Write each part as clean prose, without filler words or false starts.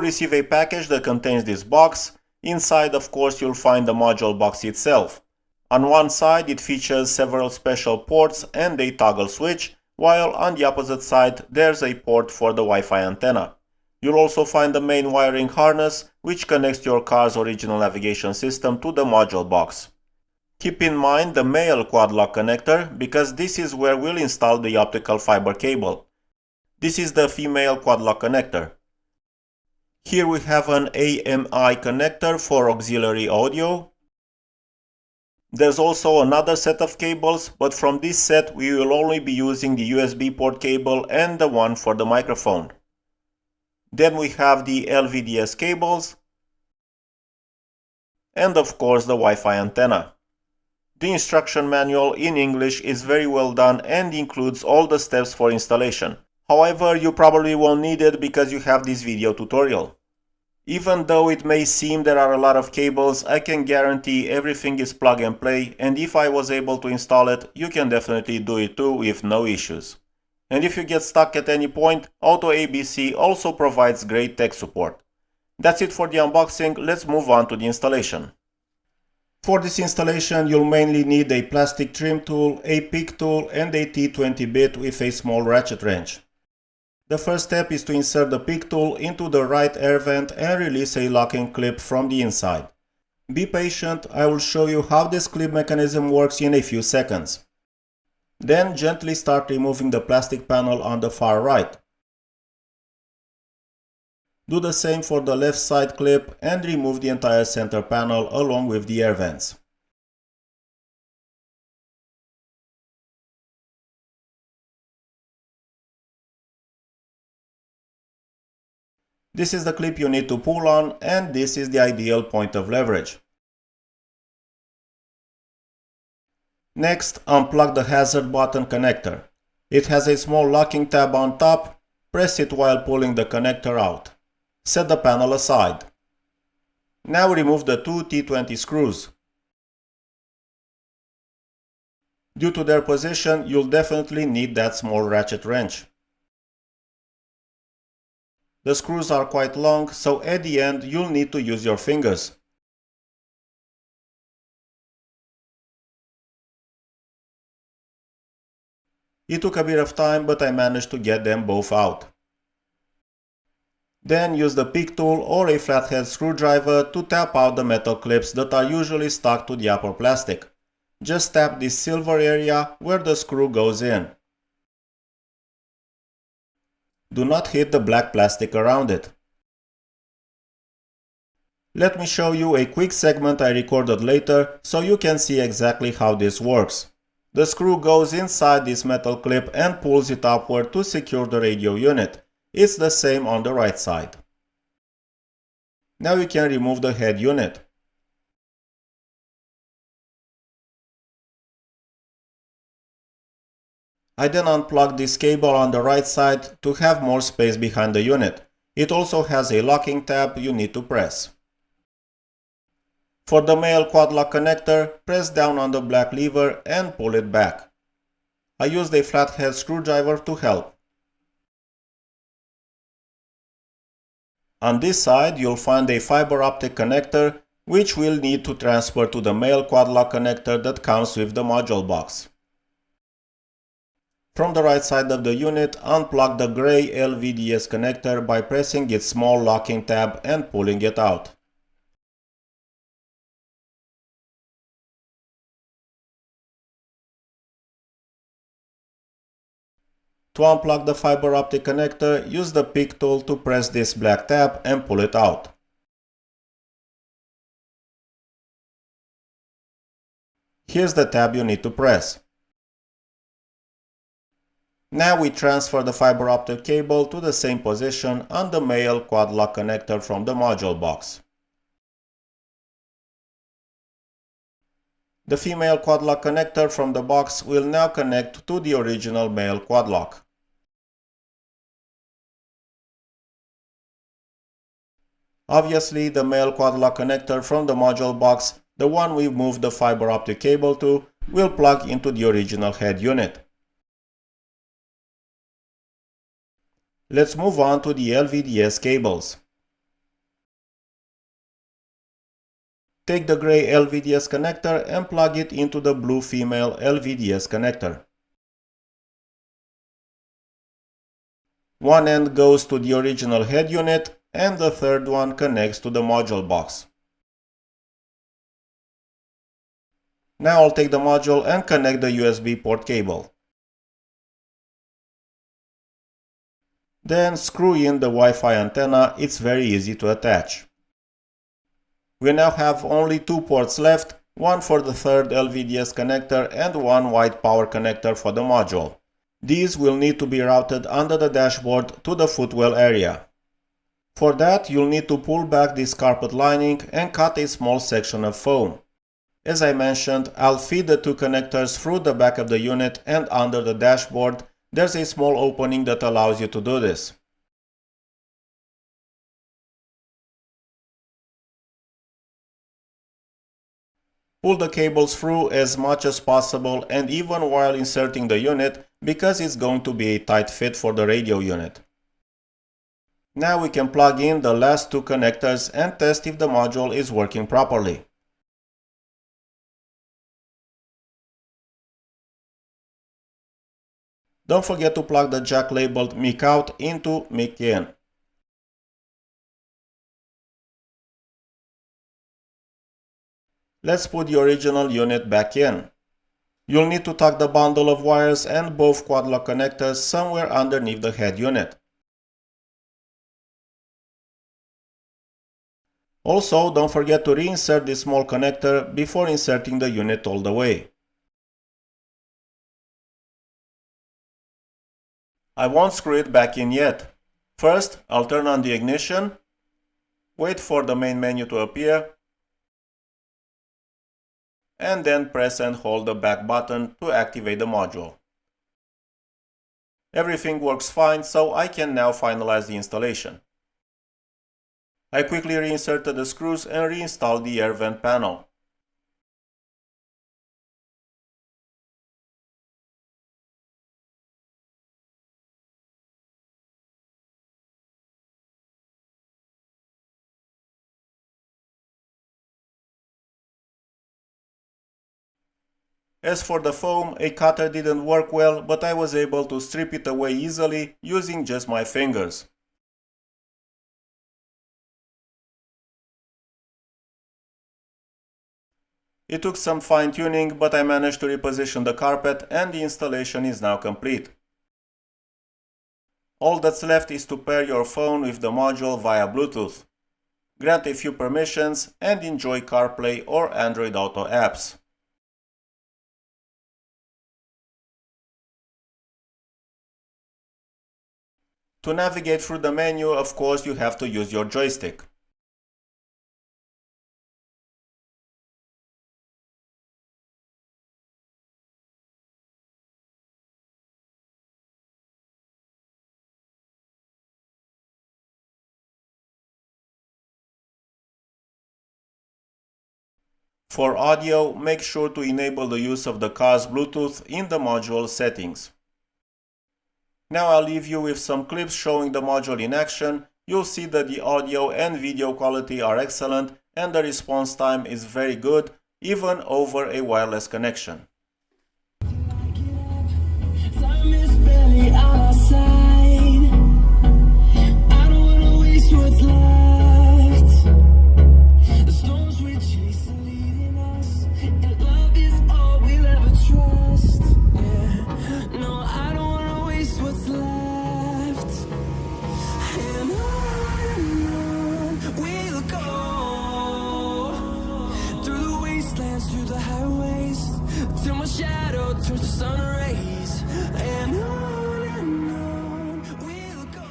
Receive a package that contains this box. Inside, of course, you'll find the module box itself. On one side, it features several special ports and a toggle switch, while on the opposite side, there's a port for the Wi-Fi antenna. You'll also find the main wiring harness, which connects your car's original navigation system to the module box. Keep in mind the male quad lock connector, because this is where we'll install the optical fiber cable. This is the female quad lock connector. Here we have an AMI connector for auxiliary audio. There's also another set of cables, but from this set we will only be using the USB port cable and the one for the microphone. Then we have the LVDS cables, and of course the Wi-Fi antenna. The instruction manual in English is very well done and includes all the steps for installation. However, you probably won't need it because you have this video tutorial. Even though it may seem there are a lot of cables, I can guarantee everything is plug and play, and if I was able to install it, you can definitely do it too with no issues. And if you get stuck at any point, AUTOABC also provides great tech support. That's it for the unboxing. Let's move on to the installation. For this installation, you'll mainly need a plastic trim tool, a pick tool, and a T20 bit with a small ratchet wrench. The first step is to insert the pick tool into the right air vent and release a locking clip from the inside. Be patient, I will show you how this clip mechanism works in a few seconds. Then gently start removing the plastic panel on the far right. Do the same for the left side clip and remove the entire center panel along with the air vents. This is the clip you need to pull on, and this is the ideal point of leverage. Next, unplug the hazard button connector. It has a small locking tab on top. Press it while pulling the connector out. Set the panel aside. Now remove the two T20 screws. Due to their position, you'll definitely need that small ratchet wrench. The screws are quite long, so at the end you'll need to use your fingers. It took a bit of time, but I managed to get them both out. Then use the pick tool or a flathead screwdriver to tap out the metal clips that are usually stuck to the upper plastic. Just tap this silver area where the screw goes in. Do not hit the black plastic around it. Let me show you a quick segment I recorded later so you can see exactly how this works. The screw goes inside this metal clip and pulls it upward to secure the radio unit. It's the same on the right side. Now you can remove the head unit. I then unplug this cable on the right side to have more space behind the unit. It also has a locking tab you need to press. For the male quad lock connector, press down on the black lever and pull it back. I used a flathead screwdriver to help. On this side, you'll find a fiber optic connector, which we'll need to transfer to the male quad lock connector that comes with the module box. From the right side of the unit, unplug the gray LVDS connector by pressing its small locking tab and pulling it out. To unplug the fiber optic connector, use the pick tool to press this black tab and pull it out. Here's the tab you need to press. Now we transfer the fiber optic cable to the same position on the male quad lock connector from the module box. The female quad lock connector from the box will now connect to the original male quad lock. Obviously, the male quad lock connector from the module box, the one we moved the fiber optic cable to, will plug into the original head unit. Let's move on to the LVDS cables. Take the gray LVDS connector and plug it into the blue female LVDS connector. One end goes to the original head unit and the third one connects to the module box. Now I'll take the module and connect the USB port cable. Then screw in the Wi-Fi antenna, it's very easy to attach. We now have only two ports left, one for the third LVDS connector and one white power connector for the module. These will need to be routed under the dashboard to the footwell area. For that, you'll need to pull back this carpet lining and cut a small section of foam. As I mentioned, I'll feed the two connectors through the back of the unit, and under the dashboard there's a small opening that allows you to do this. Pull the cables through as much as possible, and even while inserting the unit, because it's going to be a tight fit for the radio unit. Now we can plug in the last two connectors and test if the module is working properly. Don't forget to plug the jack labeled mic out into mic in. Let's put the original unit back in. You'll need to tuck the bundle of wires and both quad lock connectors somewhere underneath the head unit. Also, don't forget to reinsert this small connector before inserting the unit all the way. I won't screw it back in yet. First, I'll turn on the ignition, wait for the main menu to appear, and then press and hold the back button to activate the module. Everything works fine, so I can now finalize the installation. I quickly reinserted the screws and reinstalled the air vent panel. As for the foam, a cutter didn't work well, but I was able to strip it away easily using just my fingers. It took some fine tuning, but I managed to reposition the carpet and the installation is now complete. All that's left is to pair your phone with the module via Bluetooth. Grant a few permissions and enjoy CarPlay or Android Auto apps. To navigate through the menu, of course, you have to use your joystick. For audio, make sure to enable the use of the car's Bluetooth in the module settings. Now I'll leave you with some clips showing the module in action. You'll see that the audio and video quality are excellent and the response time is very good, even over a wireless connection. Time is barely on our side. I don't wanna waste what's left. The storms we chase are leading us, and love is all we'll ever trust. Yeah. No, I don't wanna waste what's left. And on we'll go, through the wastelands, through the highways, till my shadow turns to sun rays. And on we'll go.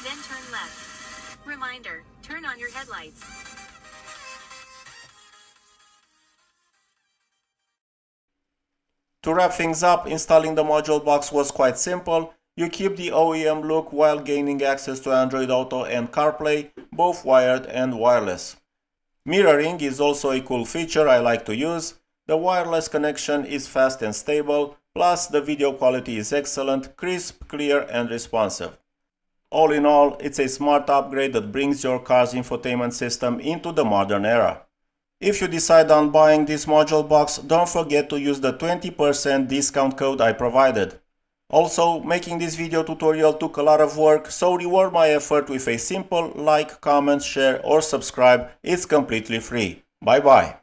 then turn left. Reminder, turn on your headlights. To wrap things up, installing the module box was quite simple. You keep the OEM look while gaining access to Android Auto and CarPlay, both wired and wireless. Mirroring is also a cool feature I like to use. The wireless connection is fast and stable, plus the video quality is excellent, crisp, clear and responsive. All in all, it's a smart upgrade that brings your car's infotainment system into the modern era. If you decide on buying this module box, don't forget to use the 20% discount code I provided. Also, making this video tutorial took a lot of work, so reward my effort with a simple like, comment, share or subscribe. It's completely free. Bye bye.